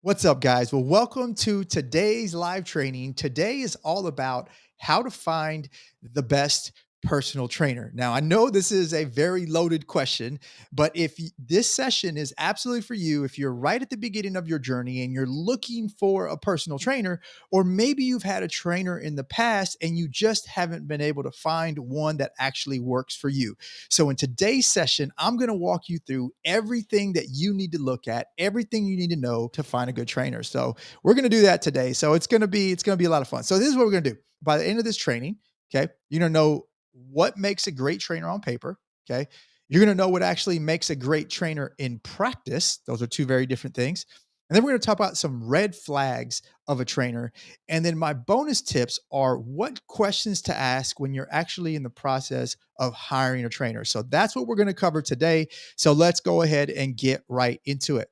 What's up, guys? Well, welcome to today's live training. Today is all about how to find the best personal trainer. Now, I know this is a very loaded question, but this session is absolutely for you if you're right at the beginning of your journey and you're looking for a personal trainer, or maybe you've had a trainer in the past and you just haven't been able to find one that actually works for you. So in today's session, I'm going to walk you through everything that you need to look at, everything you need to know to find a good trainer. So we're going to do that today. So it's going to be a lot of fun. So this is what we're going to do. By the end of this training, okay, you're going to know what makes a great trainer on paper, okay? You're going to know what actually makes a great trainer in practice. Those are two very different things. And then we're going to talk about some red flags of a trainer. And then my bonus tips are what questions to ask when you're actually in the process of hiring a trainer. So that's what we're going to cover today. So let's go ahead and get right into it.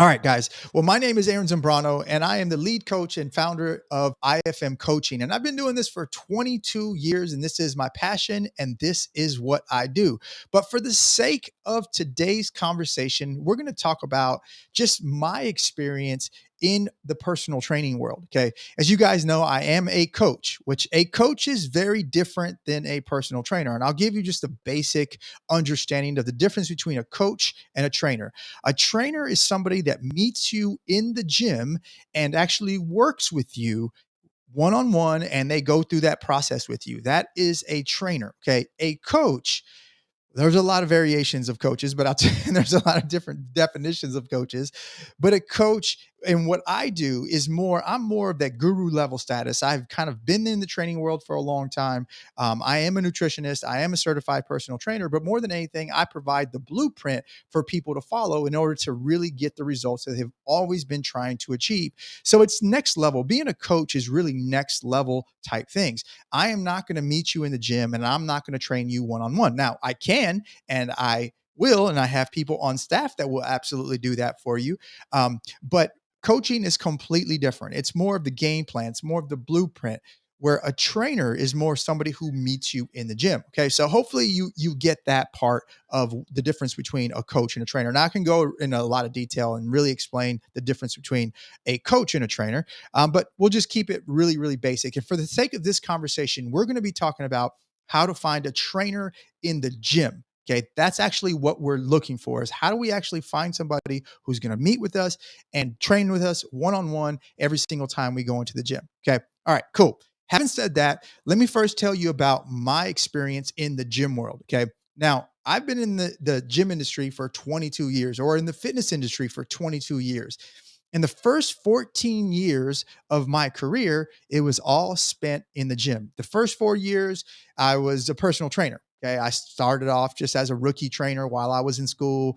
All right, guys. Well, my name is Aaron Zambrano, and I am the lead coach and founder of iFM Coaching. And I've been doing this for 22 years, and this is my passion, and this is what I do. But for the sake of today's conversation, we're going to talk about just my experience in the personal training world. Okay. As you guys know, I am a coach, which a coach is very different than a personal trainer. And I'll give you just a basic understanding of the difference between a coach and a trainer. A trainer is somebody that meets you in the gym and actually works with you one on one, and they go through that process with you. That is a trainer. Okay. A coach, there's a lot of variations of coaches, but I'll tell you, there's a lot of different definitions of coaches. But a coach, and what I do is I'm more of that guru level status. I've kind of been in the training world for a long time. I am a nutritionist, I am a certified personal trainer, but more than anything, I provide the blueprint for people to follow in order to really get the results that they've always been trying to achieve. So it's next level. Being a coach is really next level type things. I am not going to meet you in the gym and I'm not going to train you one on one. Now, I can and I will, and I have people on staff that will absolutely do that for you. But coaching is completely different. It's more of the game plan, it's more of the blueprint. Where a trainer is more somebody who meets you in the gym. Okay, so hopefully you get that part of the difference between a coach and a trainer. Now I can go in a lot of detail and really explain the difference between a coach and a trainer, but we'll just keep it really, really basic. And for the sake of this conversation, we're going to be talking about how to find a trainer in the gym. Okay, that's actually what we're looking for is how do we actually find somebody who's going to meet with us and train with us one on one every single time we go into the gym. Okay, all right, cool. Having said that, let me first tell you about my experience in the gym world. Okay, now I've been in the gym industry for 22 years or in the fitness industry for 22 years. In the first 14 years of my career, it was all spent in the gym. The first 4 years, I was a personal trainer. Okay. I started off just as a rookie trainer while I was in school,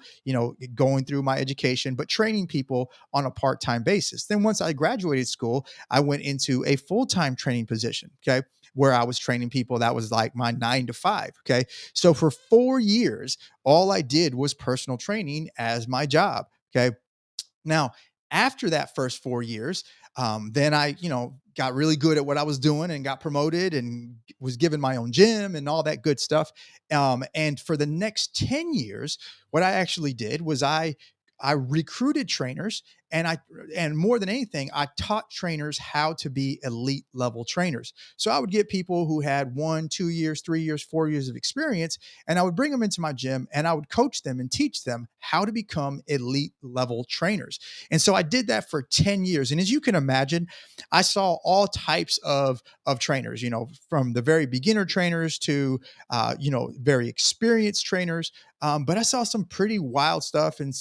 going through my education, but training people on a part time basis. Then, once I graduated school, I went into a full time training position. Okay. Where I was training people, that was like my 9 to 5. Okay. So, for 4 years, all I did was personal training as my job. Okay. Now, after that first 4 years, then I, got really good at what I was doing and got promoted and was given my own gym and all that good stuff. And for the next 10 years, what I actually did was I recruited trainers and more than anything, I taught trainers how to be elite level trainers. So I would get people who had 1, 2 years, 3 years, 4 years of experience, and I would bring them into my gym and I would coach them and teach them how to become elite level trainers. And so I did that for 10 years. And as you can imagine, I saw all types of trainers, from the very beginner trainers to very experienced trainers. But I saw some pretty wild stuff and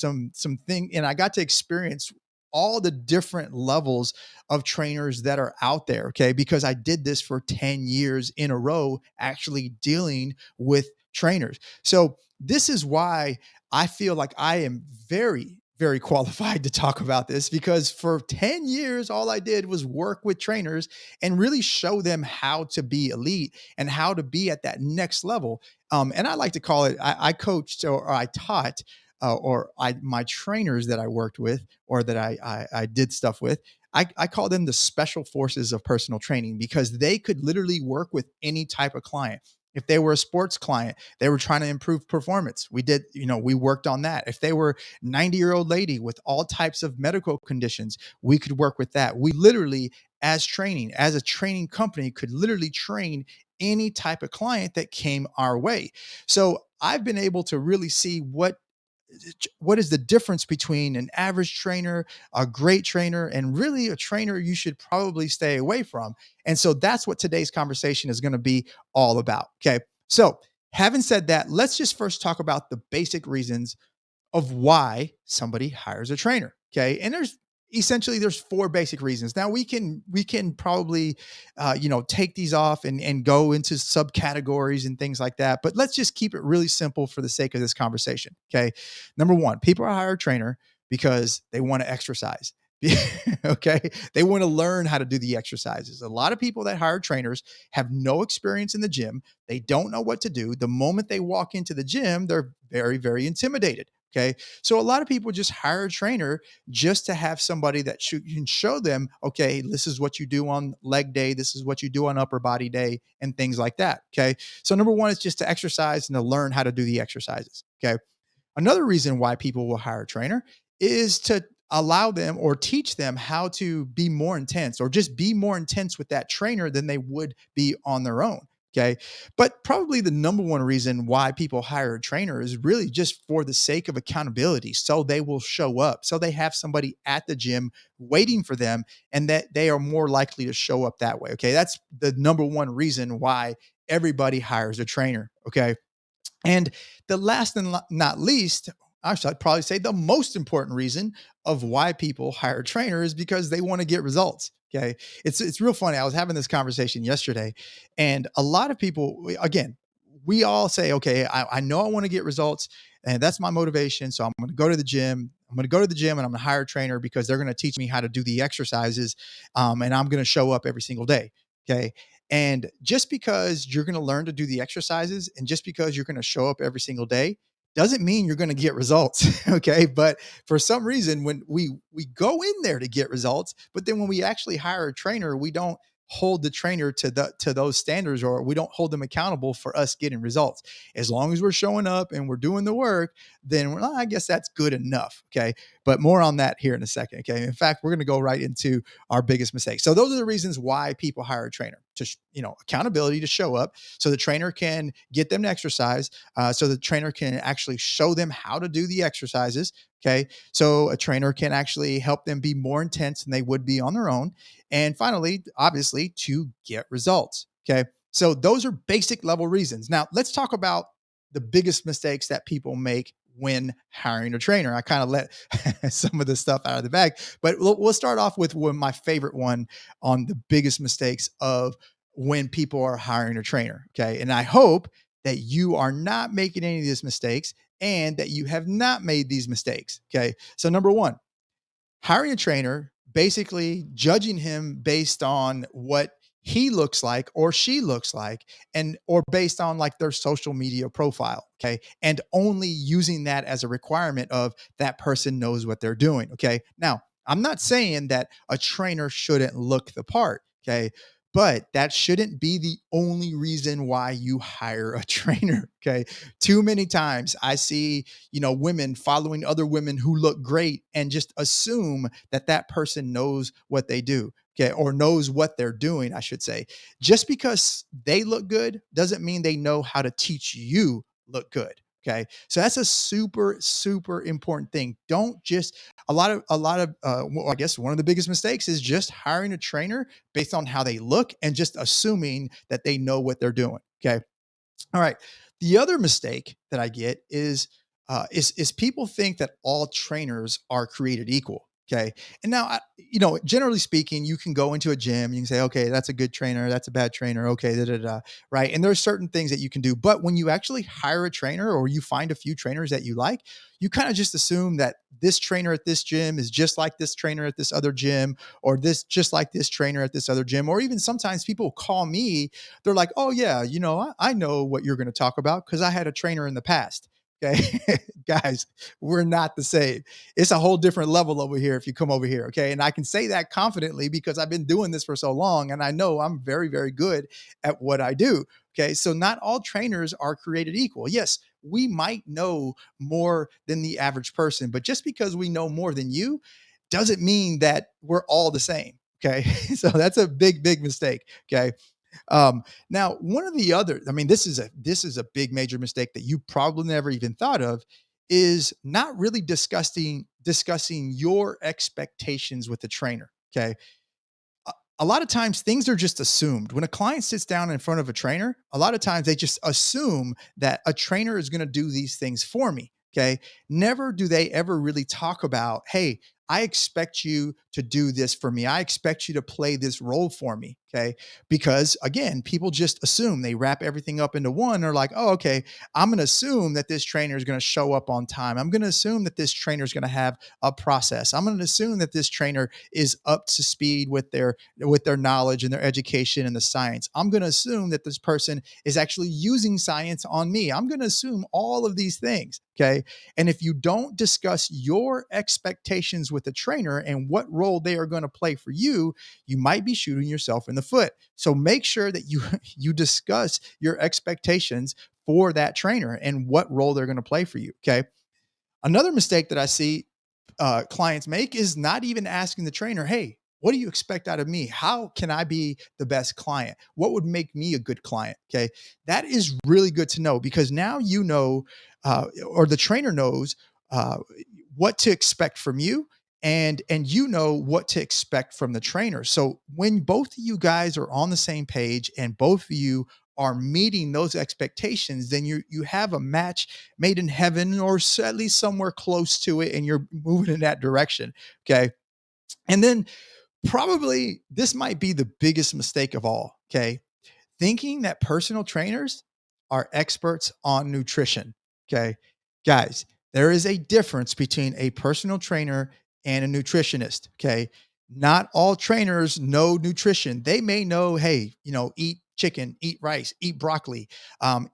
and I got to experience all the different levels of trainers that are out there. Okay. Because I did this for 10 years in a row, actually dealing with trainers. So this is why I feel like I am very, very qualified to talk about this because for 10 years, all I did was work with trainers and really show them how to be elite and how to be at that next level. And I like to call it, I coached or I taught my trainers that I worked with or that I did stuff with. I call them the special forces of personal training because they could literally work with any type of client. If they were a sports client, they were trying to improve performance. We worked on that. If they were 90-year-old lady with all types of medical conditions, we could work with that. We literally, as a training company, could literally train any type of client that came our way. So I've been able to really see what is the difference between an average trainer, a great trainer, and really a trainer you should probably stay away from. And so that's what today's conversation is going to be all about. Okay. So, having said that, let's just first talk about the basic reasons of why somebody hires a trainer. Okay. And there's four basic reasons. Now we can probably take these off and go into subcategories and things like that. But let's just keep it really simple for the sake of this conversation. Okay. Number one, people hire a trainer because they want to exercise. Okay. They want to learn how to do the exercises. A lot of people that hire trainers have no experience in the gym. They don't know what to do. The moment they walk into the gym, they're very, very intimidated. Okay. So a lot of people just hire a trainer just to have somebody that can show them, okay, this is what you do on leg day. This is what you do on upper body day and things like that. Okay. So number one is just to exercise and to learn how to do the exercises. Okay. Another reason why people will hire a trainer is to allow them or teach them how to be more intense or just be more intense with that trainer than they would be on their own. Okay. But probably the number one reason why people hire a trainer is really just for the sake of accountability. So they will show up. So they have somebody at the gym waiting for them and that they are more likely to show up that way. Okay. That's the number one reason why everybody hires a trainer. Okay. And the last and not least, actually, I'd probably say the most important reason of why people hire a trainer is because they want to get results. Okay. It's real funny. I was having this conversation yesterday, and a lot of people, again, we all say, okay, I know I want to get results, and that's my motivation. So I'm going to go to the gym. I'm going to go to the gym and I'm going to hire a trainer because they're going to teach me how to do the exercises. And I'm going to show up every single day. Okay. And just because you're going to learn to do the exercises and just because you're going to show up every single day doesn't mean you're going to get results. Okay. But for some reason, when we go in there to get results, but then when we actually hire a trainer, we don't hold the trainer to those standards, or we don't hold them accountable for us getting results. As long as we're showing up and we're doing the work, then I guess that's good enough. Okay. But more on that here in a second. Okay. In fact, we're going to go right into our biggest mistake. So those are the reasons why people hire a trainer: to accountability, to show up so the trainer can get them to exercise, so the trainer can actually show them how to do the exercises. Okay. So a trainer can actually help them be more intense than they would be on their own. And finally, obviously, to get results. Okay. So those are basic level reasons. Now let's talk about the biggest mistakes that people make when hiring a trainer. I kind of let some of the stuff out of the bag, but we'll start off with my favorite one on the biggest mistakes of when people are hiring a trainer. Okay. And I hope that you are not making any of these mistakes and that you have not made these mistakes. Okay. So, number one, hiring a trainer, basically judging him based on what he looks like or she looks like, and or based on like their social media profile. Okay. And only using that as a requirement of that person knows what they're doing. Okay. Now, I'm not saying that a trainer shouldn't look the part. Okay. But that shouldn't be the only reason why you hire a trainer. Okay. Too many times I see, women following other women who look great and just assume that that person knows what they do. Okay. Or knows what they're doing, I should say. Just because they look good doesn't mean they know how to teach you look good. Okay. So that's a super, super important thing. Don't just, I guess one of the biggest mistakes is just hiring a trainer based on how they look and just assuming that they know what they're doing. Okay. All right. The other mistake that I get is people think that all trainers are created equal. Okay. And now, generally speaking, you can go into a gym, you can say, okay, that's a good trainer, that's a bad trainer. Okay. Da, da, da, right. And there's certain things that you can do. But when you actually hire a trainer or you find a few trainers that you like, you kind of just assume that this trainer at this gym is just like this trainer at this other gym, or this just like this trainer at this other gym. Or even sometimes people call me, they're like, oh, yeah, I know what you're going to talk about because I had a trainer in the past. Okay. Guys, we're not the same. It's a whole different level over here if you come over here. Okay. And I can say that confidently because I've been doing this for so long and I know I'm very, very good at what I do. Okay. So not all trainers are created equal. Yes, we might know more than the average person, but just because we know more than you doesn't mean that we're all the same. Okay. So that's a big, big mistake. Okay. Now, one of the other, I mean, this is a big major mistake that you probably never even thought of, is not really discussing your expectations with the trainer. Okay, a lot of times things are just assumed. When a client sits down in front of a trainer, a lot of times they just assume that a trainer is going to do these things for me. Okay. Never do they ever really talk about, hey, I expect you to do this for me. I expect you to play this role for me. Okay. Because again, people just assume, they wrap everything up into one. They're like, oh, okay, I'm going to assume that this trainer is going to show up on time. I'm going to assume that this trainer is going to have a process. I'm going to assume that this trainer is up to speed with their knowledge and their education and the science. I'm going to assume that this person is actually using science on me. I'm going to assume all of these things. Okay. And if you don't discuss your expectations with the trainer and what role they are going to play for you, you might be shooting yourself in the foot. So make sure that you you discuss your expectations for that trainer and what role they're going to play for you. Okay. Another mistake that I see clients make is not even asking the trainer, hey, what do you expect out of me? How can I be the best client? What would make me a good client? Okay. That is really good to know because now you know, or the trainer knows uh, what to expect from you. And you know what to expect from the trainer. So when both of you guys are on the same page and both of you are meeting those expectations, then you have a match made in heaven or at least somewhere close to it, and you're moving in that direction. Okay. And then probably this might be the biggest mistake of all. Okay. Thinking that personal trainers are experts on nutrition. Okay. Guys, there is a difference between a personal trainer and a nutritionist. Okay. Not all trainers know nutrition. They may know, hey, eat chicken, eat rice, eat broccoli.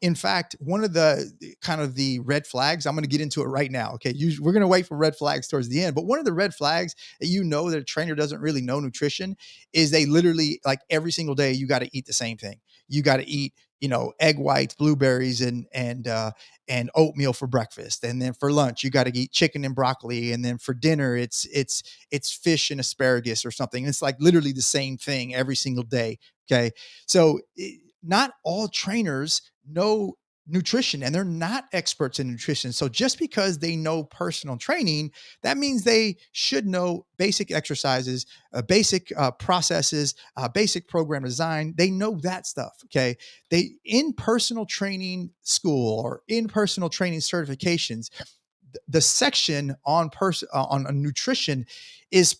In fact, one of the kind of the red flags, I'm going to get into it right now. Okay. We're going to wait for red flags towards the end. But one of the red flags that that a trainer doesn't really know nutrition is they literally, like, every single day, you got to eat the same thing. You got to eat, egg whites, blueberries, and oatmeal for breakfast, and then for lunch you got to eat chicken and broccoli, and then for dinner it's fish and asparagus or something. It's like literally the same thing every single day. Okay, so not all trainers know nutrition, and they're not experts in nutrition. So just because they know personal training, that means they should know basic exercises, basic processes, basic program design. They know that stuff. Okay. They, in personal training school or in personal training certifications, the section on nutrition is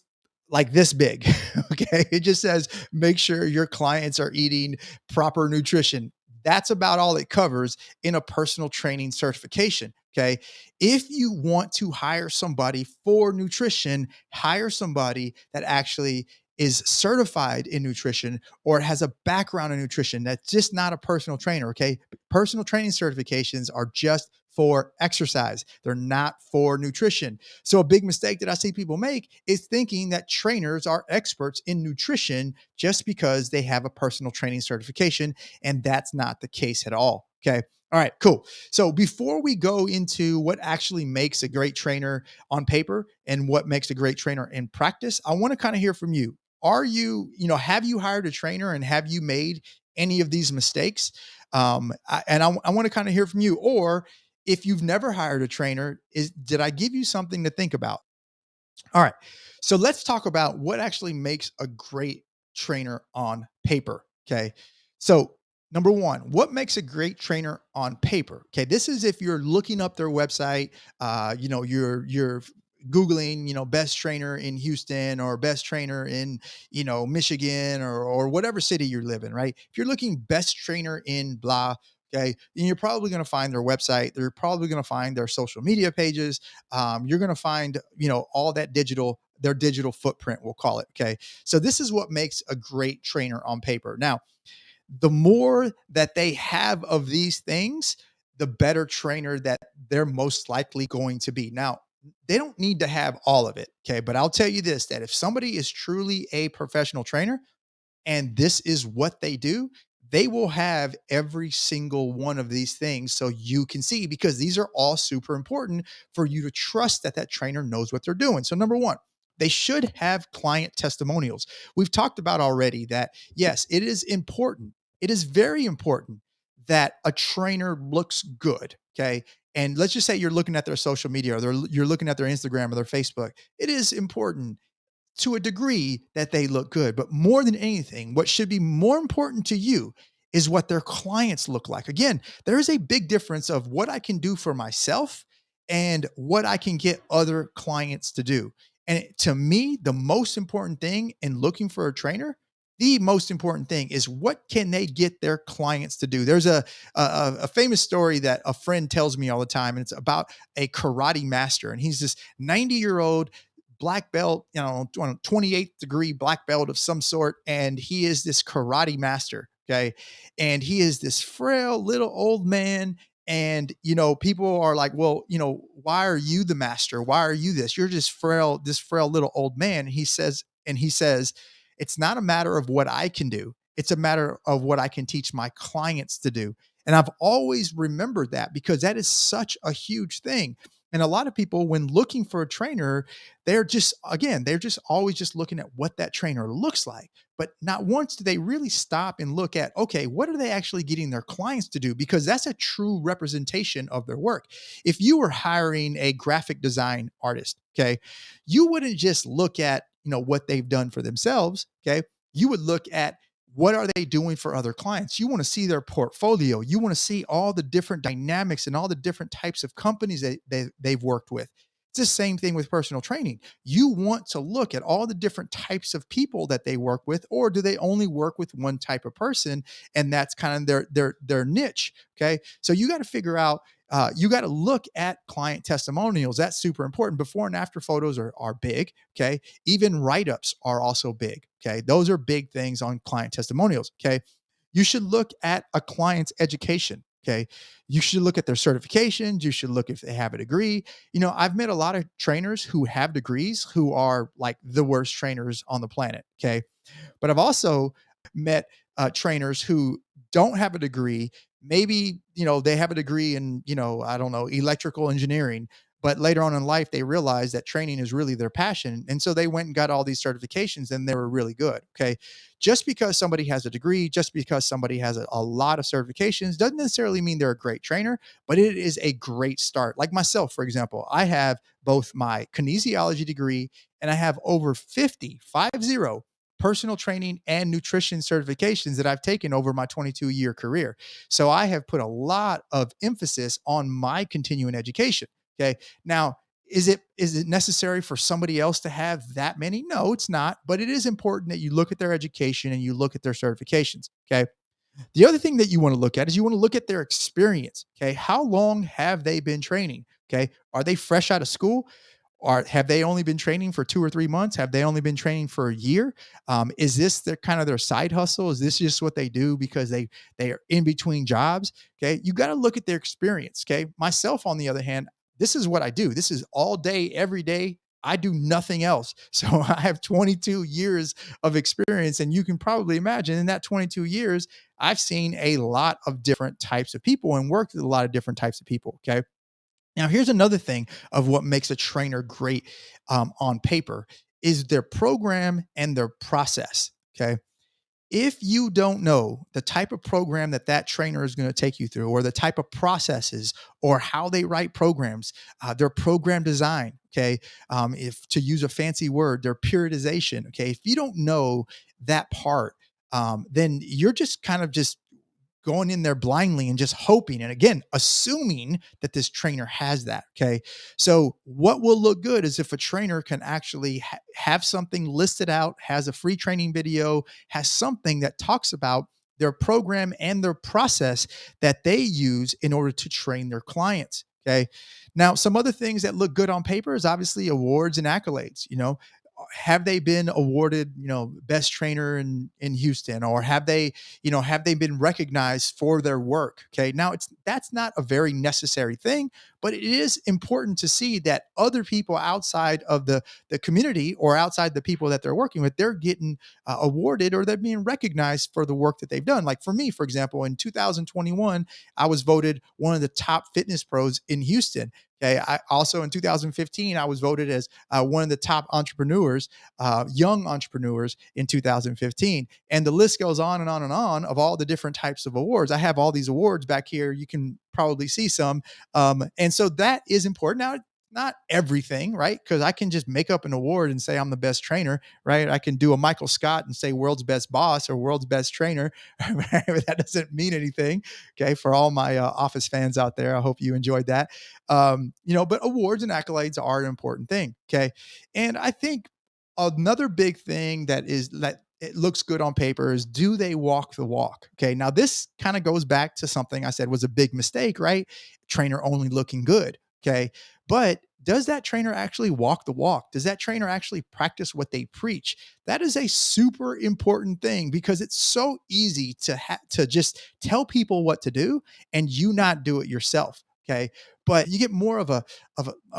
like this big. Okay. It just says, make sure your clients are eating proper nutrition. That's about all it covers in a personal training certification. Okay. If you want to hire somebody for nutrition, hire somebody that actually is certified in nutrition or has a background in nutrition. That's just not a personal trainer. Okay. Personal training certifications are just for exercise. They're not for nutrition. So a big mistake that I see people make is thinking that trainers are experts in nutrition just because they have a personal training certification. And that's not the case at all. Okay. All right, cool. So before we go into what actually makes a great trainer on paper and what makes a great trainer in practice, I want to kind of hear from you. Have you hired a trainer and have you made any of these mistakes? I want to kind of hear from you. Or if you've never hired a trainer, did I give you something to think about? All right. So let's talk about what actually makes a great trainer on paper. Okay. So, number one, what makes a great trainer on paper? Okay. This is if you're looking up their website, you're Googling, best trainer in Houston or best trainer in, Michigan or whatever city you live in, right? If you're looking best trainer in blah, okay, then you're probably going to find their website. They're probably going to find their social media pages. You're going to find, all that their digital footprint, we'll call it. Okay. So this is what makes a great trainer on paper. Now, the more that they have of these things, the better trainer that they're most likely going to be. Now, they don't need to have all of it. Okay. But I'll tell you this, that if somebody is truly a professional trainer, and this is what they do, they will have every single one of these things so you can see, because these are all super important for you to trust that that trainer knows what they're doing. So number one, they should have client testimonials. We've talked about already that yes, it is important. It is very important that a trainer looks good. Okay. And let's just say you're looking at their social media, or you're looking at their Instagram or their Facebook. It is important to a degree that they look good. But more than anything, what should be more important to you is what their clients look like. Again, there is a big difference of what I can do for myself and what I can get other clients to do. And to me, the most important thing in looking for a trainer, the most important thing is what can they get their clients to do. There's a famous story that a friend tells me all the time, and it's about a karate master, and he's this 90-year-old black belt, 28th degree black belt of some sort. And he is this karate master. Okay. And he is this frail little old man. And, people are like, well, why are you the master? Why are you this? You're just frail, this frail little old man. And he says, it's not a matter of what I can do. It's a matter of what I can teach my clients to do. And I've always remembered that, because that is such a huge thing. And a lot of people, when looking for a trainer, they're just always just looking at what that trainer looks like. But not once do they really stop and look at, okay, what are they actually getting their clients to do? Because that's a true representation of their work. If you were hiring a graphic design artist, okay, you wouldn't just look at, what they've done for themselves. Okay. You would look at, what are they doing for other clients? You want to see their portfolio. You want to see all the different dynamics and all the different types of companies they've worked with. It's the same thing with personal training. You want to look at all the different types of people that they work with, or do they only work with one type of person, and that's kind of their niche. Okay, so you got to figure out. You got to look at client testimonials. That's super important. Before and after photos are big. Okay, even write-ups are also big. Okay, those are big things on client testimonials. Okay, you should look at a client's education. Okay, you should look at their certifications. You should look if they have a degree. I've met a lot of trainers who have degrees who are like the worst trainers on the planet. Okay, but I've also met trainers who don't have a degree. Maybe, they have a degree in, I don't know, electrical engineering, but later on in life, they realized that training is really their passion. And so they went and got all these certifications, and they were really good. Okay. Just because somebody has a degree, just because somebody has a lot of certifications doesn't necessarily mean they're a great trainer, but it is a great start. Like myself, for example, I have both my kinesiology degree, and I have over 50 personal training and nutrition certifications that I've taken over my 22-year career. So I have put a lot of emphasis on my continuing education. Okay. Now, is it necessary for somebody else to have that many? No, it's not. But it is important that you look at their education and you look at their certifications. Okay. The other thing that you want to look at is you want to look at their experience. Okay. How long have they been training? Okay. Are they fresh out of school? Or have they only been training for 2 or 3 months? Have they only been training for a year? Is this their kind of their side hustle? Is this just what they do because they are in between jobs? Okay, you got to look at their experience. Okay, myself on the other hand, this is what I do. This is all day, every day. I do nothing else. So I have 22 years of experience, and you can probably imagine in that 22 years, I've seen a lot of different types of people and worked with a lot of different types of people. Okay, now, here's another thing of what makes a trainer great on paper is their program and their process. Okay. If you don't know the type of program that trainer is going to take you through, or the type of processes, or how they write programs, their program design, okay, if to use a fancy word, their periodization, okay, if you don't know that part, then you're just kind of just going in there blindly and just hoping, and again assuming that this trainer has that. Okay, so what will look good is if a trainer can actually have something listed out, has a free training video, has something that talks about their program and their process that they use in order to train their clients. Okay, now some other things that look good on paper is obviously awards and accolades. have they been awarded, best trainer in Houston, or have they been recognized for their work? Okay. Now that's not a very necessary thing, but it is important to see that other people outside of the community or outside the people that they're working with, they're getting awarded or they're being recognized for the work that they've done. Like for me, for example, in 2021, I was voted one of the top fitness pros in Houston. Okay. I also in 2015, I was voted as one of the top entrepreneurs, young entrepreneurs in 2015. And the list goes on and on and on of all the different types of awards. I have all these awards back here. You can probably see some. And so that is important. Now, not everything, right? Because I can just make up an award and say I'm the best trainer, right? I can do a Michael Scott and say world's best boss or world's best trainer. That doesn't mean anything. Okay. For all my office fans out there, I hope you enjoyed that. But awards and accolades are an important thing. Okay. And I think another big thing that it looks good on paper is, do they walk the walk? Okay. Now this kind of goes back to something I said was a big mistake, right? Trainer only looking good. Okay. But does that trainer actually walk the walk? Does that trainer actually practice what they preach? That is a super important thing, because it's so easy to just tell people what to do and you not do it yourself. Okay. But you get more of a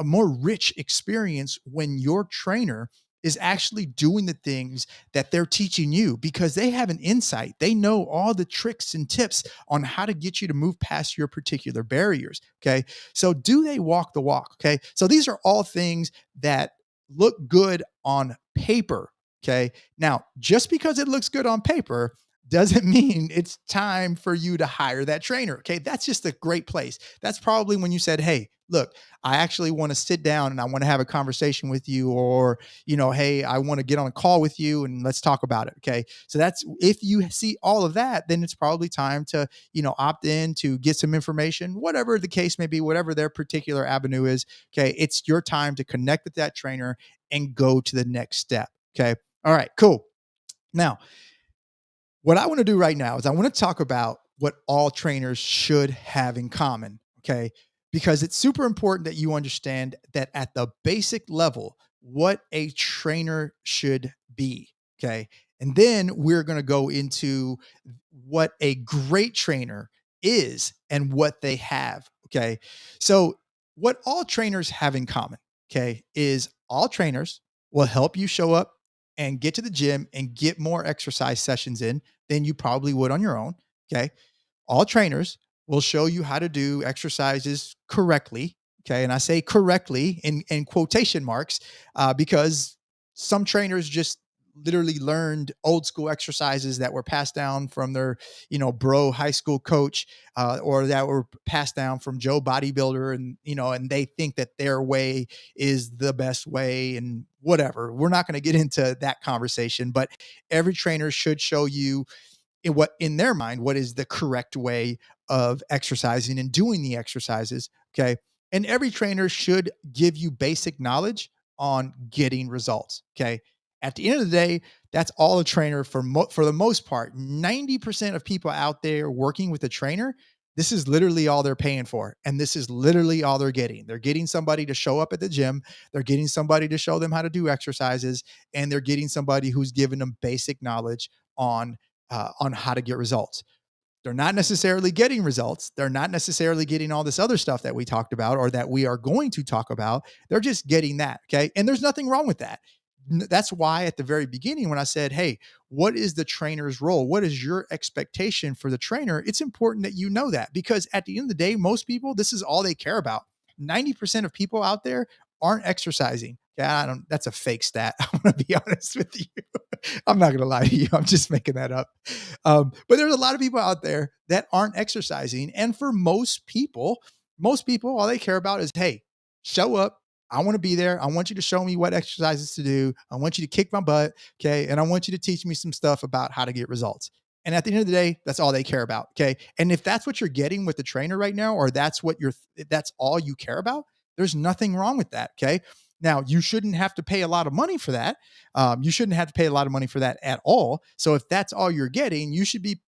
more rich experience when your trainer is actually doing the things that they're teaching you, because they have an insight. They know all the tricks and tips on how to get you to move past your particular barriers. Okay. So do they walk the walk? Okay. So these are all things that look good on paper. Okay. Now, just because it looks good on paper doesn't mean it's time for you to hire that trainer. Okay. That's just a great place. That's probably when you said, hey, look, I actually want to sit down and I want to have a conversation with you, or, hey, I want to get on a call with you and let's talk about it. Okay. So that's, if you see all of that, then it's probably time to, opt in to get some information, whatever the case may be, whatever their particular avenue is. Okay. It's your time to connect with that trainer and go to the next step. Okay. All right, cool. Now, what I want to do right now is I want to talk about what all trainers should have in common. Okay. Because it's super important that you understand that at the basic level, what a trainer should be. Okay. And then we're going to go into what a great trainer is and what they have. Okay. So, what all trainers have in common, okay, is all trainers will help you show up and get to the gym and get more exercise sessions in than you probably would on your own. Okay. All trainers will show you how to do exercises correctly. Okay. And I say correctly in quotation marks, because some trainers just literally learned old school exercises that were passed down from their, bro high school coach, or that were passed down from Joe bodybuilder. And they think that their way is the best way and whatever. We're not going to get into that conversation, but every trainer should show you in their mind, what is the correct way of exercising and doing the exercises. Okay. And every trainer should give you basic knowledge on getting results. Okay. At the end of the day, that's all a trainer for the most part. 90% of people out there working with a trainer, this is literally all they're paying for. And this is literally all they're getting. They're getting somebody to show up at the gym. They're getting somebody to show them how to do exercises. And they're getting somebody who's giving them basic knowledge on how to get results. They're not necessarily getting results. They're not necessarily getting all this other stuff that we talked about or that we are going to talk about. They're just getting that. Okay. And there's nothing wrong with that. That's why at the very beginning, when I said, hey, what is the trainer's role? What is your expectation for the trainer? It's important that you know that, because at the end of the day, most people, this is all they care about. 90% of people out there aren't exercising. Yeah, that's a fake stat. I'm going to be honest with you. I'm not going to lie to you. I'm just making that up. But there's a lot of people out there that aren't exercising. And for most people, all they care about is, hey, show up. I want to be there. I want you to show me what exercises to do. I want you to kick my butt. Okay. And I want you to teach me some stuff about how to get results. And at the end of the day, that's all they care about. Okay. And if that's what you're getting with the trainer right now, or that's all you care about, there's nothing wrong with that. Okay. Now, you shouldn't have to pay a lot of money for that. You shouldn't have to pay a lot of money for that at all. So if that's all you're getting, you should be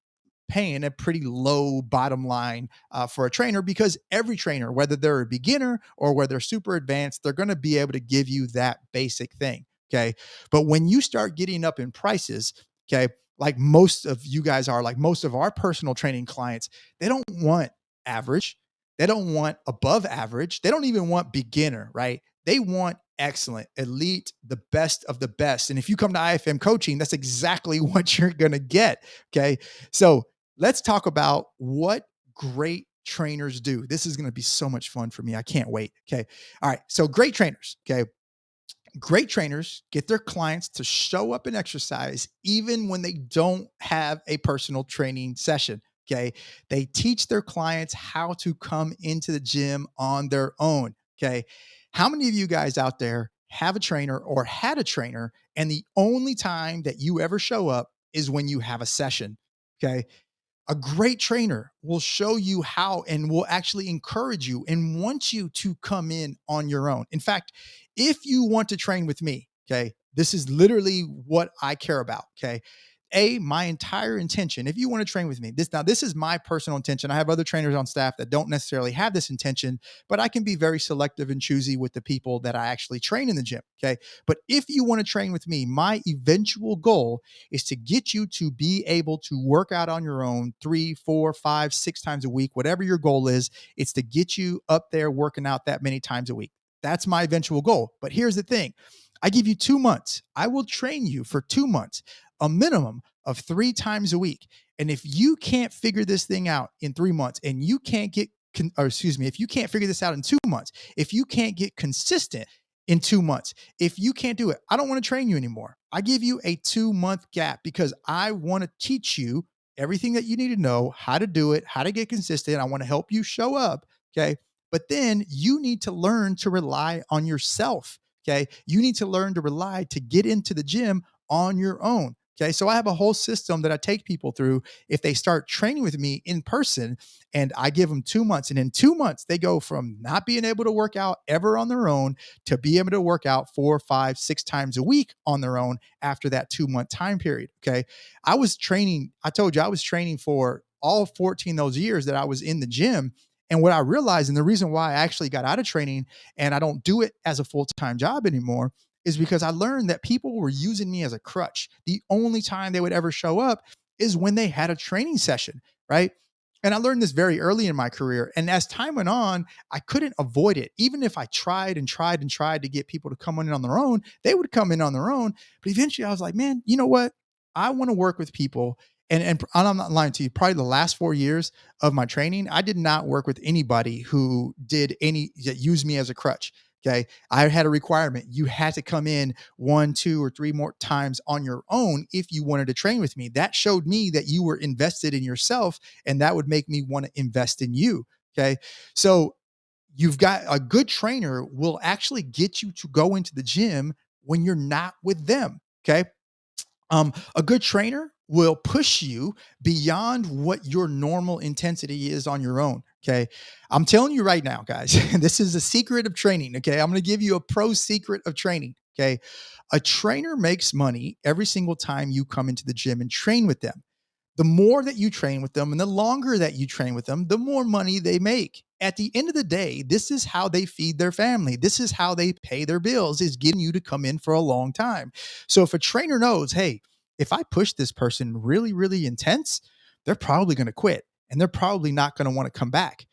paying a pretty low bottom line for a trainer, because every trainer, whether they're a beginner or whether they're super advanced, they're going to be able to give you that basic thing. Okay. But when you start getting up in prices, okay, like most of you guys are, like most of our personal training clients, they don't want average. They don't want above average. They don't even want beginner, right? They want excellent, elite, the best of the best. And if you come to IFM coaching, that's exactly what you're going to get. Okay. So let's talk about what great trainers do. This is going to be so much fun for me. I can't wait. Okay. All right. So great trainers. Okay. Great trainers get their clients to show up and exercise even when they don't have a personal training session. Okay. They teach their clients how to come into the gym on their own. Okay. How many of you guys out there have a trainer or had a trainer, and the only time that you ever show up is when you have a session? Okay. A great trainer will show you how and will actually encourage you and want you to come in on your own. In fact, if you want to train with me, okay, this is literally what I care about. Okay. My entire intention, if you want to train with me, this is my personal intention. I have other trainers on staff that don't necessarily have this intention, but I can be very selective and choosy with the people that I actually train in the gym. Okay. But if you want to train with me, my eventual goal is to get you to be able to work out on your own 3, 4, 5, 6 times a week, whatever your goal is. It's to get you up there working out that many times a week. That's my eventual goal. But here's the thing: I give you 2 months. I will train you for 2 months, a minimum of 3 times a week. And if you can't figure this thing out in 3 months, and you can't get, or excuse me, if you can't figure this out in 2 months, if you can't get consistent in 2 months, if you can't do it, I don't want to train you anymore. I give you a 2 month gap because I want to teach you everything that you need to know, how to do it, how to get consistent. I want to help you show up. Okay. But then you need to learn to rely on yourself. Okay. You need to learn to rely to get into the gym on your own. Okay. So I have a whole system that I take people through if they start training with me in person, and I give them 2 months. And in 2 months, they go from not being able to work out ever on their own to be able to work out 4, 5, 6 times a week on their own after that 2 month time period. Okay. I told you I was training for all 14 of those years that I was in the gym. And what I realized, and the reason why I actually got out of training and I don't do it as a full time job anymore, is because I learned that people were using me as a crutch. The only time they would ever show up is when they had a training session, right? And I learned this very early in my career. And as time went on, I couldn't avoid it. Even if I tried and tried and tried to get people to come in on their own, they would come in on their own. But eventually I was like, man, you know what? I want to work with people. And I'm not lying to you, probably the last 4 years of my training, I did not work with anybody who did any that used me as a crutch. Okay. I had a requirement. You had to come in 1, 2, or 3 more times on your own if you wanted to train with me. That showed me that you were invested in yourself, and that would make me want to invest in you. Okay. So you've got a good trainer will actually get you to go into the gym when you're not with them. Okay. A good trainer will push you beyond what your normal intensity is on your own. Okay. I'm telling you right now, guys, this is a secret of training. Okay. I'm going to give you a pro secret of training. Okay. A trainer makes money every single time you come into the gym and train with them. The more that you train with them and the longer that you train with them, the more money they make. At the end of the day, this is how they feed their family. This is how they pay their bills, is getting you to come in for a long time. So if a trainer knows, hey, if I push this person really, really intense, they're probably going to quit and they're probably not going to want to come back.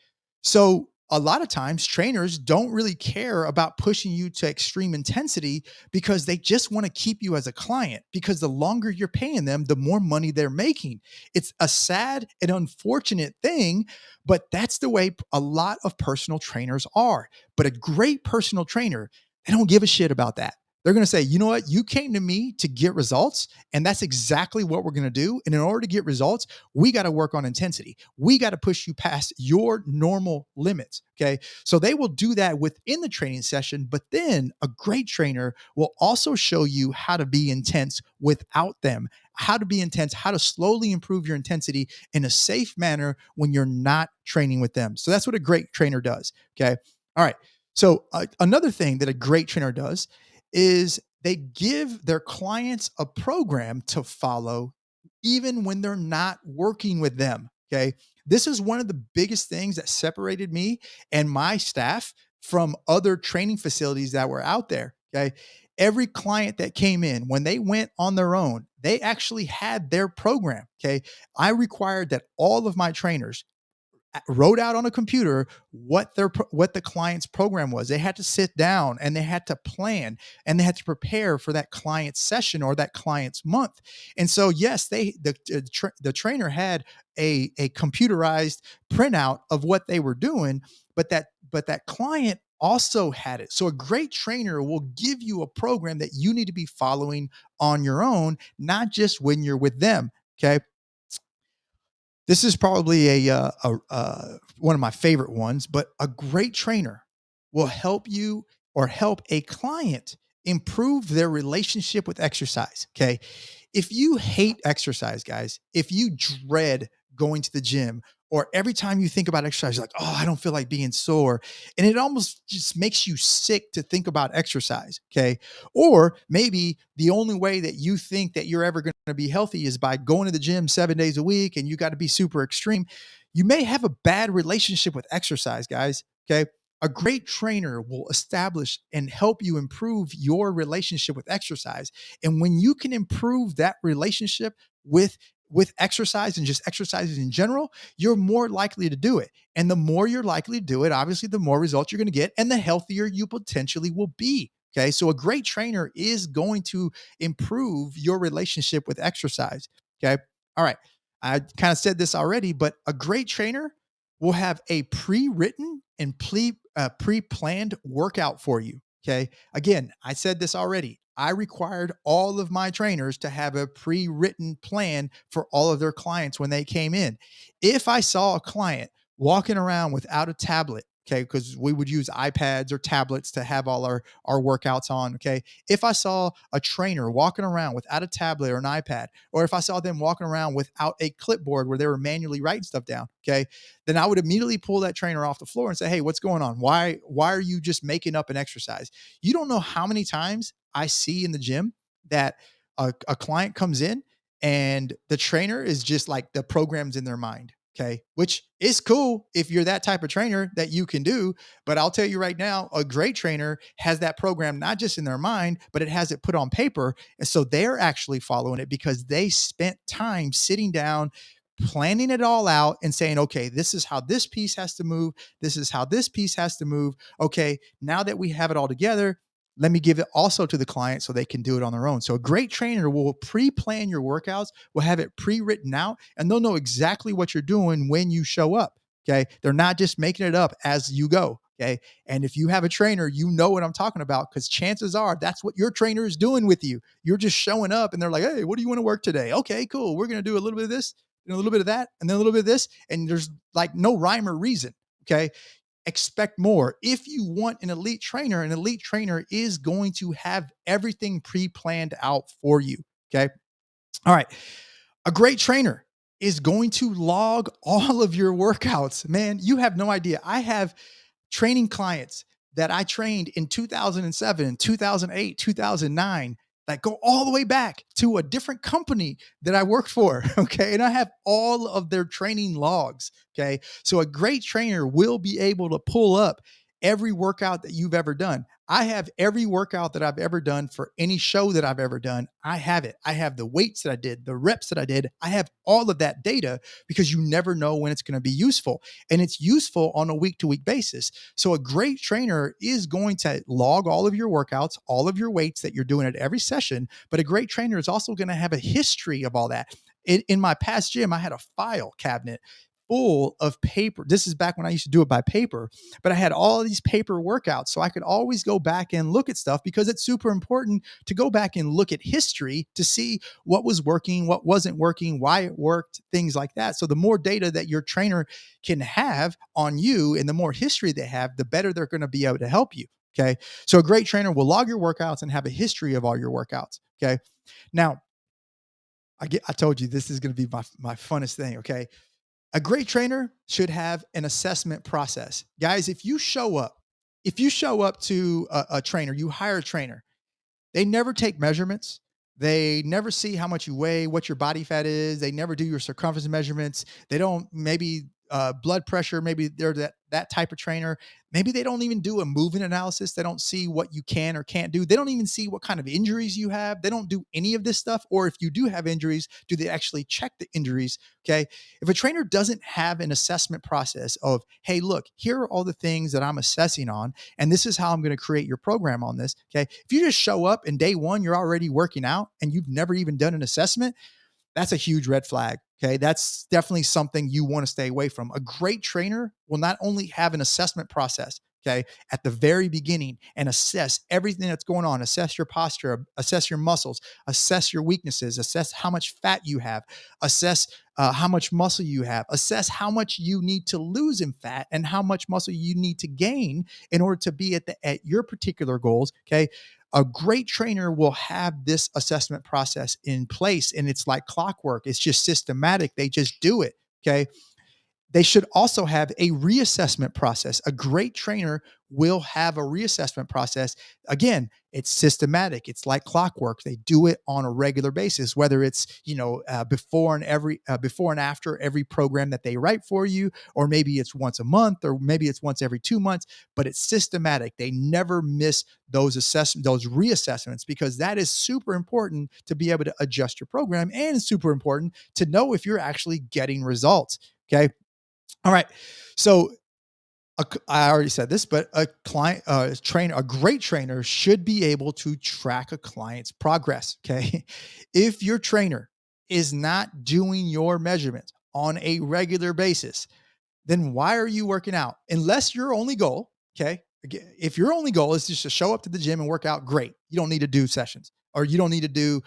So a lot of times trainers don't really care about pushing you to extreme intensity because they just want to keep you as a client, because the longer you're paying them, the more money they're making. It's a sad and unfortunate thing, but that's the way a lot of personal trainers are. But a great personal trainer, they don't give a shit about that. They're going to say, you know what? You came to me to get results, and that's exactly what we're going to do. And in order to get results, we got to work on intensity. We got to push you past your normal limits. Okay. So they will do that within the training session, but then a great trainer will also show you how to be intense without them, how to be intense, how to slowly improve your intensity in a safe manner when you're not training with them. So that's what a great trainer does. Okay. All right. So another thing that a great trainer does is they give their clients a program to follow even when they're not working with them. Okay. This is one of the biggest things that separated me and my staff from other training facilities that were out there. Okay. Every client that came in, when they went on their own, they actually had their program. Okay. I required that all of my trainers wrote out on a computer what the client's program was. They had to sit down and they had to plan and they had to prepare for that client's session or that client's month. And so yes, the trainer had a computerized printout of what they were doing, but that client also had it. So a great trainer will give you a program that you need to be following on your own, not just when you're with them. Okay. This is probably one of my favorite ones, but a great trainer will help you or help a client improve their relationship with exercise. Okay. If you hate exercise, guys, if you dread going to the gym, or every time you think about exercise, you're like, oh, I don't feel like being sore. And it almost just makes you sick to think about exercise. Okay. Or maybe the only way that you think that you're ever going to be healthy is by going to the gym 7 days a week and you got to be super extreme. You may have a bad relationship with exercise, guys. Okay. A great trainer will establish and help you improve your relationship with exercise. And when you can improve that relationship with exercise and just exercises in general, you're more likely to do it. And the more you're likely to do it, obviously, the more results you're going to get and the healthier you potentially will be. Okay. So a great trainer is going to improve your relationship with exercise. Okay. All right. I kind of said this already, but a great trainer will have a pre-written and pre-planned workout for you. Okay. Again, I said this already. I required all of my trainers to have a pre-written plan for all of their clients when they came in. If I saw a client walking around without a tablet, okay, because we would use iPads or tablets to have all our workouts on, okay. If I saw a trainer walking around without a tablet or an iPad, or if I saw them walking around without a clipboard where they were manually writing stuff down, okay, then I would immediately pull that trainer off the floor and say, hey, what's going on? Why are you just making up an exercise? You don't know how many times I see in the gym that a client comes in and the trainer is just like the program's in their mind. Okay. Which is cool if you're that type of trainer that you can do. But I'll tell you right now, a great trainer has that program not just in their mind, but it has it put on paper. And so they're actually following it because they spent time sitting down, planning it all out and saying, okay, this is how this piece has to move. This is how this piece has to move. Okay. Now that we have it all together, let me give it also to the client so they can do it on their own. So a great trainer will pre-plan your workouts, will have it pre-written out, and they'll know exactly what you're doing when you show up. Okay. They're not just making it up as you go. Okay. And if you have a trainer, you know what I'm talking about because chances are that's what your trainer is doing with you. You're just showing up and they're like, hey, what do you want to work today? Okay, cool. We're going to do a little bit of this and a little bit of that and then a little bit of this. And there's like no rhyme or reason. Okay. Expect more. If you want an elite trainer is going to have everything pre-planned out for you. Okay. All right. A great trainer is going to log all of your workouts. Man, you have no idea. I have training clients that I trained in 2007, 2008, 2009 that go all the way back to a different company that I worked for. Okay. And I have all of their training logs. Okay. So a great trainer will be able to pull up every workout that you've ever done. I have every workout that I've ever done for any show that I've ever done. I have it. I have the weights that I did, the reps that I did. I have all of that data because you never know when it's going to be useful. And it's useful on a week to week basis. So a great trainer is going to log all of your workouts, all of your weights that you're doing at every session. But a great trainer is also going to have a history of all that. In my past gym, I had a file cabinet full of paper. This is back when I used to do it by paper, but I had all these paper workouts. So I could always go back and look at stuff because it's super important to go back and look at history to see what was working, what wasn't working, why it worked, things like that. So the more data that your trainer can have on you and the more history they have, the better they're going to be able to help you. Okay. So a great trainer will log your workouts and have a history of all your workouts. Okay. Now, I told you this is going to be my funnest thing. Okay. A great trainer should have an assessment process. Guys, if you show up to a trainer, you hire a trainer, they never take measurements. They never see how much you weigh, what your body fat is. They never do your circumference measurements. They don't maybe blood pressure. Maybe they're that type of trainer. Maybe they don't even do a movement analysis. They don't see what you can or can't do. They don't even see what kind of injuries you have. They don't do any of this stuff. Or if you do have injuries, do they actually check the injuries? Okay. If a trainer doesn't have an assessment process of, hey, look, here are all the things that I'm assessing on, and this is how I'm going to create your program on this. Okay. If you just show up and day one, you're already working out and you've never even done an assessment, that's a huge red flag. Okay. That's definitely something you want to stay away from. A great trainer will not only have an assessment process, okay, at the very beginning and assess everything that's going on, assess your posture, assess your muscles, assess your weaknesses, assess how much fat you have, assess how much muscle you have, assess how much you need to lose in fat and how much muscle you need to gain in order to be at your particular goals. Okay. A great trainer will have this assessment process in place, and it's like clockwork. It's just systematic. They just do it. Okay. They should also have a reassessment process. A great trainer will have a reassessment process. Again, it's systematic. It's like clockwork. They do it on a regular basis, whether it's before and after every program that they write for you, or maybe it's once a month, or maybe it's once every 2 months. But it's systematic. They never miss those reassessments, because that is super important to be able to adjust your program, and it's super important to know if you're actually getting results. Okay. All right. So I already said this, but a great trainer should be able to track a client's progress. Okay. If your trainer is not doing your measurements on a regular basis, then why are you working out? Unless your only goal, okay, if your only goal is just to show up to the gym and work out, great. You don't need to do sessions, or you don't need to do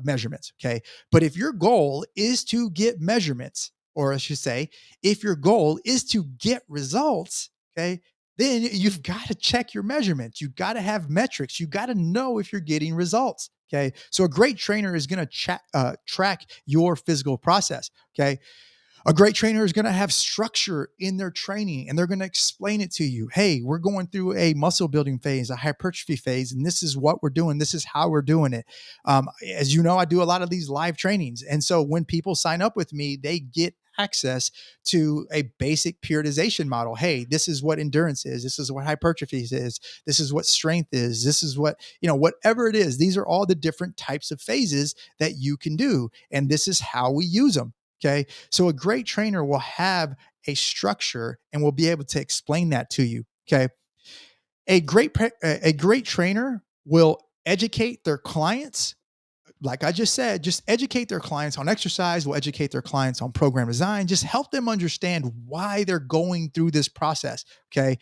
measurements, okay? But if your goal is to get measurements, or I should say, if your goal is to get results, okay, then you've got to check your measurements. You've got to have metrics. You got to know if you're getting results. Okay. So a great trainer is going to track your physical process. Okay. A great trainer is going to have structure in their training, and they're going to explain it to you. Hey, we're going through a muscle building phase, a hypertrophy phase, and this is what we're doing. This is how we're doing it. As you know, I do a lot of these live trainings. And so when people sign up with me, they get access to a basic periodization model. Hey, this is what endurance is. This is what hypertrophy is. This is what strength is. This is what, whatever it is. These are all the different types of phases that you can do. And this is how we use them. Okay. So a great trainer will have a structure and will be able to explain that to you. Okay. A great trainer will educate their clients. Like I just said, just educate their clients on exercise, will educate their clients on program design, just help them understand why they're going through this process. Okay.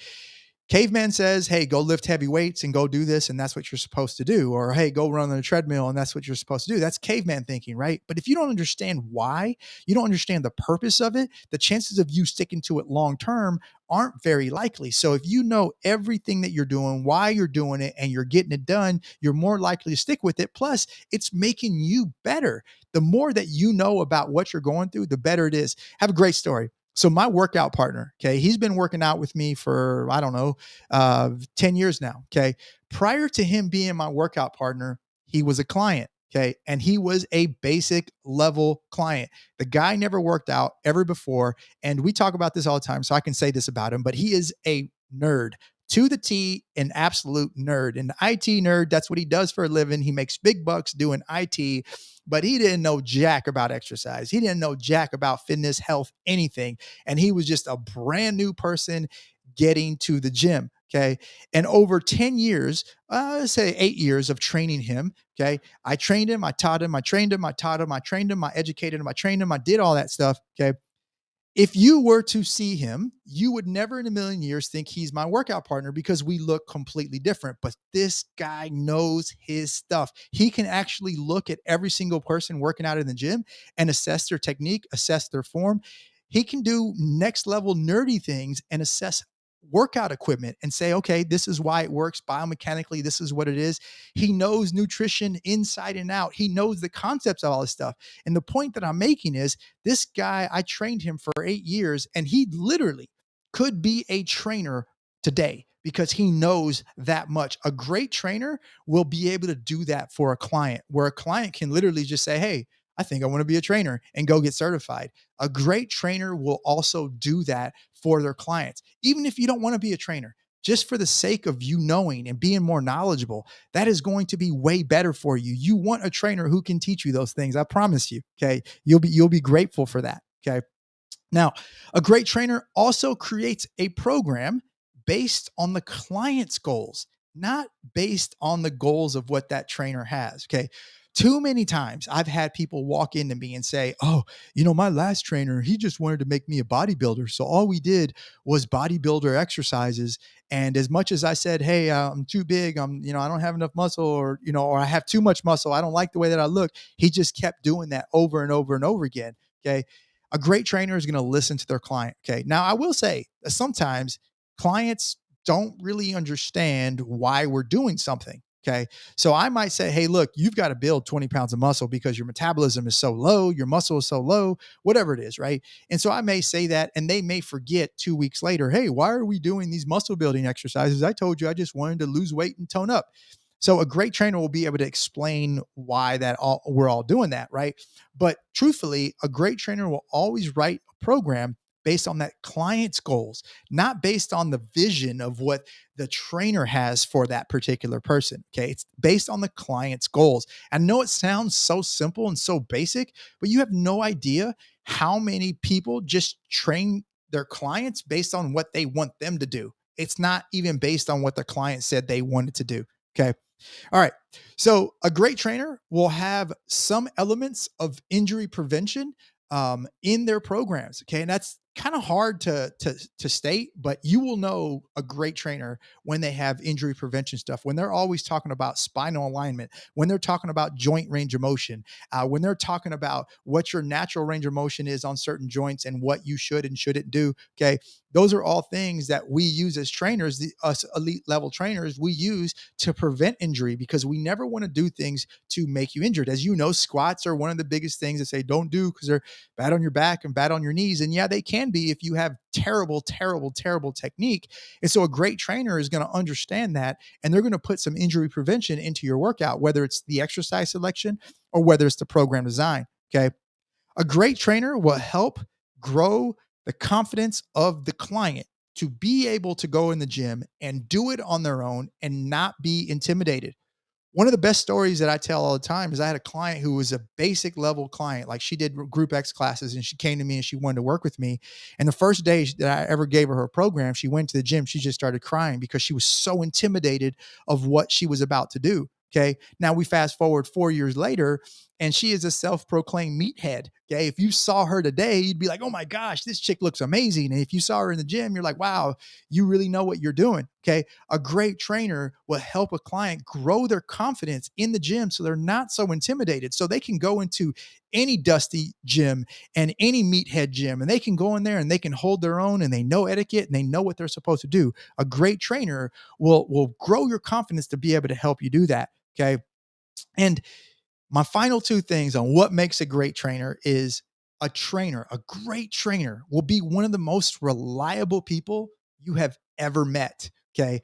Caveman says, hey, go lift heavy weights and go do this, and that's what you're supposed to do. Or, hey, go run on a treadmill, and that's what you're supposed to do. That's caveman thinking, right? But if you don't understand why, you don't understand the purpose of it, the chances of you sticking to it long term aren't very likely. So if you know everything that you're doing, why you're doing it, and you're getting it done, you're more likely to stick with it. Plus, it's making you better. The more that you know about what you're going through, the better it is. I have a great story. So my workout partner, okay, he's been working out with me for, I don't know, 10 years now. Okay. Prior to him being my workout partner, he was a client. Okay. And he was a basic level client. The guy never worked out ever before. And we talk about this all the time, so I can say this about him, but he is a nerd to the T, an absolute nerd. An IT nerd, that's what he does for a living. He makes big bucks doing IT, but he didn't know jack about exercise. He didn't know jack about fitness, health, anything. And he was just a brand new person getting to the gym. Okay. And over 10 years, let's say 8 years of training him. Okay. I trained him, I taught him, I trained him, I taught him, I trained him, I educated him, I trained him, I did all that stuff. Okay. If you were to see him, you would never in a million years think he's my workout partner, because we look completely different. But this guy knows his stuff. He can actually look at every single person working out in the gym and assess their technique, assess their form. He can do next level nerdy things and assess workout equipment and say, okay, this is why it works biomechanically. This is what it is. He knows nutrition inside and out. He knows the concepts of all this stuff. And the point that I'm making is, this guy, I trained him for 8 years, and he literally could be a trainer today because he knows that much. A great trainer will be able to do that for a client, where a client can literally just say, hey, I think I want to be a trainer and go get certified. A great trainer will also do that for their clients. Even if you don't want to be a trainer, just for the sake of you knowing and being more knowledgeable, that is going to be way better for you. You want a trainer who can teach you those things. I promise you. Okay. You'll be grateful for that. Okay. Now, a great trainer also creates a program based on the client's goals, not based on the goals of what that trainer has. Okay. Too many times I've had people walk into me and say, "Oh, my last trainer, he just wanted to make me a bodybuilder. So all we did was bodybuilder exercises. And as much as I said, hey, I'm too big, I don't have enough muscle, or I have too much muscle, I don't like the way that I look," he just kept doing that over and over and over again. Okay. A great trainer is going to listen to their client. Okay. Now, I will say that sometimes clients don't really understand why we're doing something. Okay. So I might say, hey, look, you've got to build 20 pounds of muscle because your metabolism is so low, your muscle is so low, whatever it is. Right. And so I may say that, and they may forget 2 weeks later, hey, why are we doing these muscle building exercises? I told you I just wanted to lose weight and tone up. So a great trainer will be able to explain why we're all doing that, right? But truthfully, a great trainer will always write a program based on that client's goals, not based on the vision of what the trainer has for that particular person. Okay. It's based on the client's goals. I know it sounds so simple and so basic, but you have no idea how many people just train their clients based on what they want them to do. It's not even based on what the client said they wanted to do. Okay. All right. So a great trainer will have some elements of injury prevention in their programs. Okay. And that's kind of hard to state, but you will know a great trainer when they have injury prevention stuff, when they're always talking about spinal alignment, when they're talking about joint range of motion, when they're talking about what your natural range of motion is on certain joints and what you should and shouldn't do. Okay. Those are all things that we use as trainers, us elite level trainers, we use to prevent injury, because we never want to do things to make you injured. As you know, squats are one of the biggest things that say don't do because they're bad on your back and bad on your knees. And yeah, they can be if you have terrible, terrible, terrible technique. And so a great trainer is going to understand that, and they're going to put some injury prevention into your workout, whether it's the exercise selection or whether it's the program design. Okay. A great trainer will help grow the confidence of the client to be able to go in the gym and do it on their own and not be intimidated. One of the best stories that I tell all the time is I had a client who was a basic level client. Like, she did group X classes and she came to me and she wanted to work with me. And the first day that I ever gave her program, she went to the gym. She just started crying because she was so intimidated of what she was about to do. Okay. Now we fast forward 4 years later, and she is a self-proclaimed meathead. Okay. If you saw her today, you'd be like, oh my gosh, this chick looks amazing. And if you saw her in the gym, you're like, wow, you really know what you're doing. Okay. A great trainer will help a client grow their confidence in the gym so they're not so intimidated. So they can go into any dusty gym and any meathead gym, and they can go in there and they can hold their own, and they know etiquette and they know what they're supposed to do. A great trainer will grow your confidence to be able to help you do that. Okay. And my final two things on what makes a great trainer is a great trainer will be one of the most reliable people you have ever met. Okay.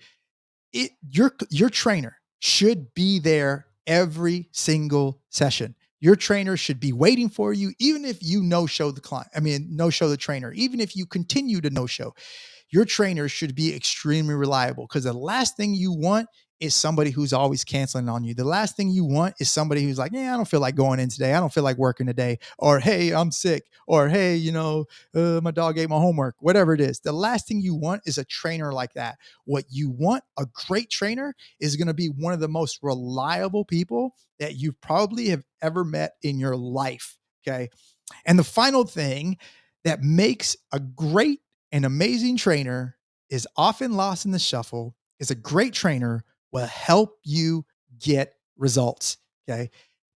Your trainer should be there every single session. Your trainer should be waiting for you, even if you no show the client. I mean, no show the trainer, even if you continue to no show. Your trainer should be extremely reliable, because the last thing you want is somebody who's always canceling on you. The last thing you want is somebody who's like, yeah, I don't feel like going in today. I don't feel like working today. Or, hey, I'm sick. Or, hey, my dog ate my homework, whatever it is. The last thing you want is a trainer like that. What you want, a great trainer, is going to be one of the most reliable people that you probably have ever met in your life. Okay. And the final thing that makes a great and amazing trainer is often lost in the shuffle is a great trainer will help you get results. Okay.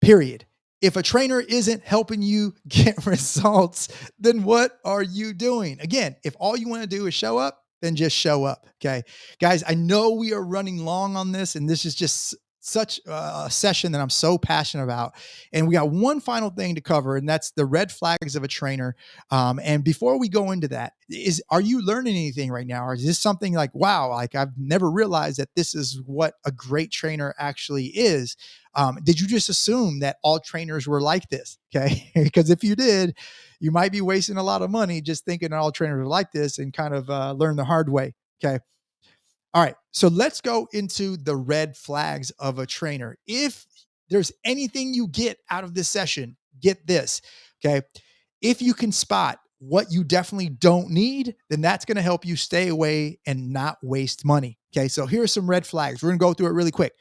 Period. If a trainer isn't helping you get results, then what are you doing? Again, if all you want to do is show up, then just show up. Okay. Guys, I know we are running long on this, and this is just such a session that I'm so passionate about. And we got one final thing to cover, and that's the red flags of a trainer. And before we go into that, are you learning anything right now? Or is this something like, wow, like I've never realized that this is what a great trainer actually is? Did you just assume that all trainers were like this? Okay. Because if you did, you might be wasting a lot of money just thinking all trainers are like this and kind of learn the hard way. Okay. All right. So let's go into the red flags of a trainer. If there's anything you get out of this session, get this. Okay. If you can spot what you definitely don't need, then that's going to help you stay away and not waste money. Okay. So here are some red flags. We're going to go through it really quick.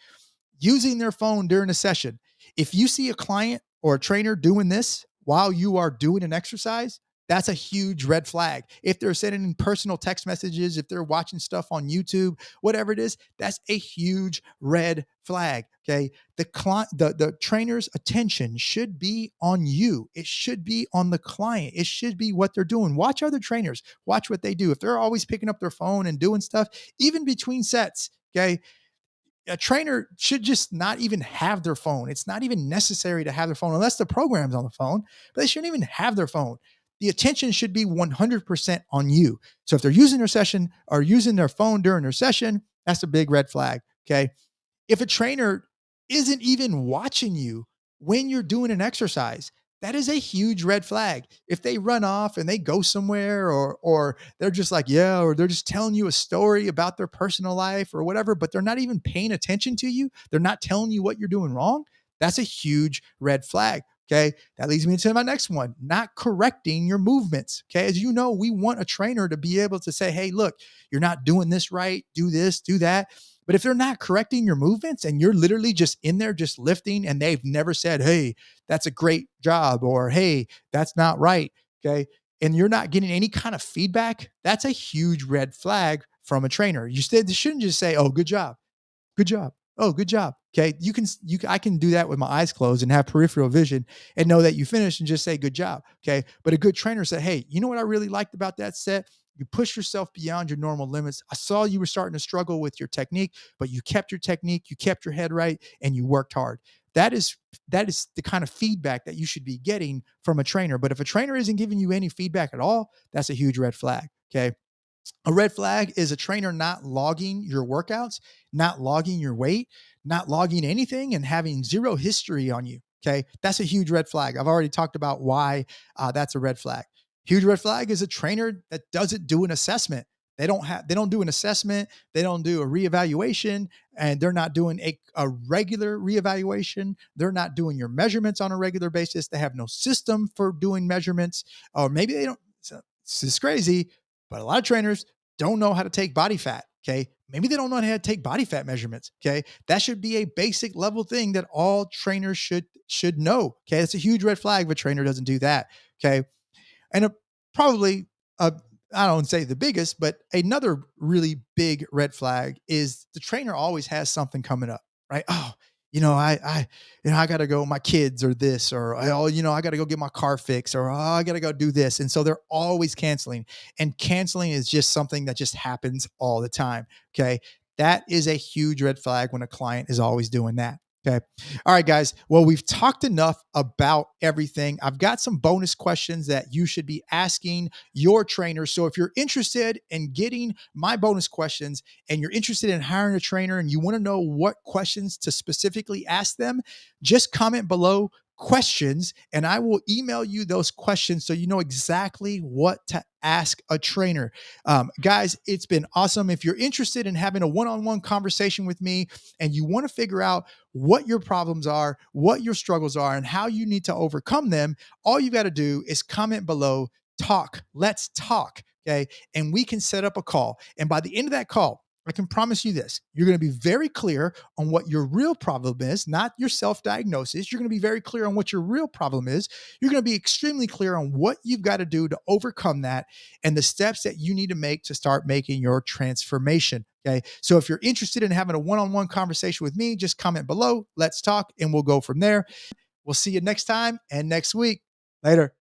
Using their phone during a session. If you see a client or a trainer doing this while you are doing an exercise, that's a huge red flag. If they're sending personal text messages, if they're watching stuff on YouTube, whatever it is, that's a huge red flag. Okay. The trainer's attention should be on you. It should be on the client. It should be what they're doing. Watch other trainers, watch what they do. If they're always picking up their phone and doing stuff, even between sets, okay, a trainer should just not even have their phone. It's not even necessary to have their phone unless the program's on the phone, but they shouldn't even have their phone. The attention should be 100% on you. So if they're using their session or using their phone during their session, that's a big red flag. Okay. If a trainer isn't even watching you when you're doing an exercise, that is a huge red flag. If they run off and they go somewhere or they're just like, yeah, or they're just telling you a story about their personal life or whatever, but they're not even paying attention to you, they're not telling you what you're doing wrong, that's a huge red flag. Okay. That leads me to my next one, not correcting your movements. Okay. As you know, we want a trainer to be able to say, hey, look, you're not doing this right. Do this, do that. But if they're not correcting your movements and you're literally just in there just lifting and they've never said, hey, that's a great job, or hey, that's not right. Okay. And you're not getting any kind of feedback, that's a huge red flag from a trainer. You shouldn't just say, oh, good job. Good job. Oh, good job. Okay. I can do that with my eyes closed and have peripheral vision and know that you finished and just say good job. Okay. But a good trainer said, hey, you know what I really liked about that set? You pushed yourself beyond your normal limits. I saw you were starting to struggle with your technique, but you kept your technique, you kept your head right, and you worked hard. That is the kind of feedback that you should be getting from a trainer. But if a trainer isn't giving you any feedback at all, that's a huge red flag. Okay. A red flag is a trainer not logging your workouts, not logging your weight, not logging anything, and having zero history on you. Okay. That's a huge red flag. I've already talked about why that's a red flag. Huge red flag is a trainer that doesn't do an assessment. They don't do an assessment. They don't do a reevaluation, and they're not doing a regular reevaluation. They're not doing your measurements on a regular basis. They have no system for doing measurements, or maybe they don't. So, this is crazy, but a lot of trainers don't know how to take body fat. Okay. Maybe they don't know how to take body fat measurements. Okay. That should be a basic level thing that all trainers should know. Okay. It's a huge red flag if a trainer doesn't do that. Okay. And probably, I don't say the biggest, but another really big red flag is the trainer always has something coming up, right? Oh, I got to go, my kids or this, or, oh, I got to go get my car fixed, or, oh, I got to go do this. And so they're always canceling, and canceling is just something that just happens all the time. Okay. That is a huge red flag when a client is always doing that. Okay. All right, guys. Well, we've talked enough about everything. I've got some bonus questions that you should be asking your trainer. So if you're interested in getting my bonus questions and you're interested in hiring a trainer and you want to know what questions to specifically ask them, just comment below questions and I will email you those questions so you know exactly what to ask a trainer. Guys, it's been awesome. If you're interested in having a one-on-one conversation with me and you want to figure out what your problems are, what your struggles are, and how you need to overcome them, all you got to do is comment below, talk. Let's talk. Okay. And we can set up a call. And by the end of that call, I can promise you this, you're going to be very clear on what your real problem is, not your self-diagnosis. You're going to be very clear on what your real problem is. You're going to be extremely clear on what you've got to do to overcome that and the steps that you need to make to start making your transformation. Okay. So if you're interested in having a one-on-one conversation with me, just comment below. Let's talk and we'll go from there. We'll see you next time and next week. Later.